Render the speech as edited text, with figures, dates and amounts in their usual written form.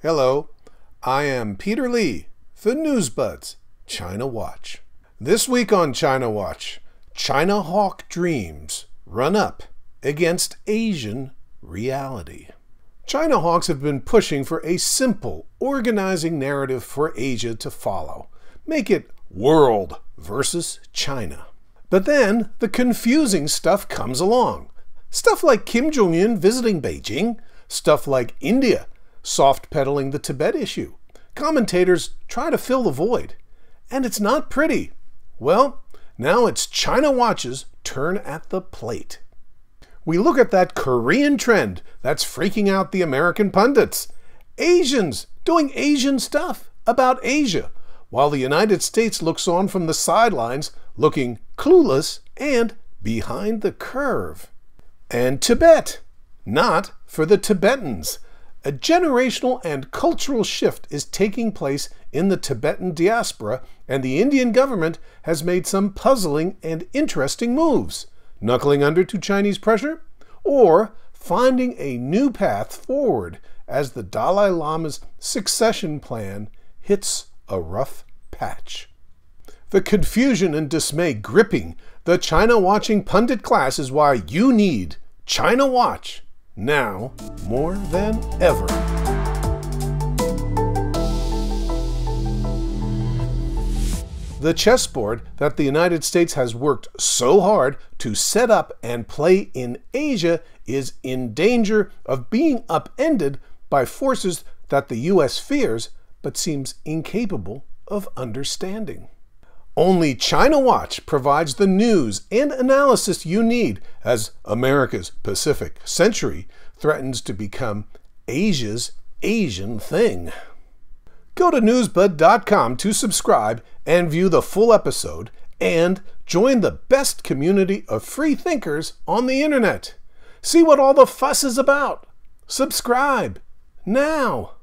Hello, I am Peter Lee for NewsBuds China Watch. This week on China Watch, China hawk dreams run up against Asian reality. China hawks have been pushing for a simple, organizing narrative for Asia to follow. Make it world versus China. But then the confusing stuff comes along. Stuff like Kim Jong Un visiting Beijing, stuff like India soft-pedaling the Tibet issue. Commentators try to fill the void, and it's not pretty. Well, now it's China Watch's turn at the plate. We look at that Korean trend that's freaking out the American pundits. Asians doing Asian stuff about Asia, while the United States looks on from the sidelines, looking clueless and behind the curve. And Tibet, not for the Tibetans. A generational and cultural shift is taking place in the Tibetan diaspora, and the Indian government has made some puzzling and interesting moves. Knuckling under to Chinese pressure, or finding a new path forward as the Dalai Lama's succession plan hits a rough patch. The confusion and dismay gripping the China-watching pundit class is why you need China Watch now more than ever. The chessboard that the United States has worked so hard to set up and play in Asia is in danger of being upended by forces that the U.S. fears but seems incapable of understanding. Only China Watch provides the news and analysis you need as America's Pacific century threatens to become Asia's Asian thing. Go to newsbud.com to subscribe and view the full episode and join the best community of free thinkers on the internet. See what all the fuss is about. Subscribe now.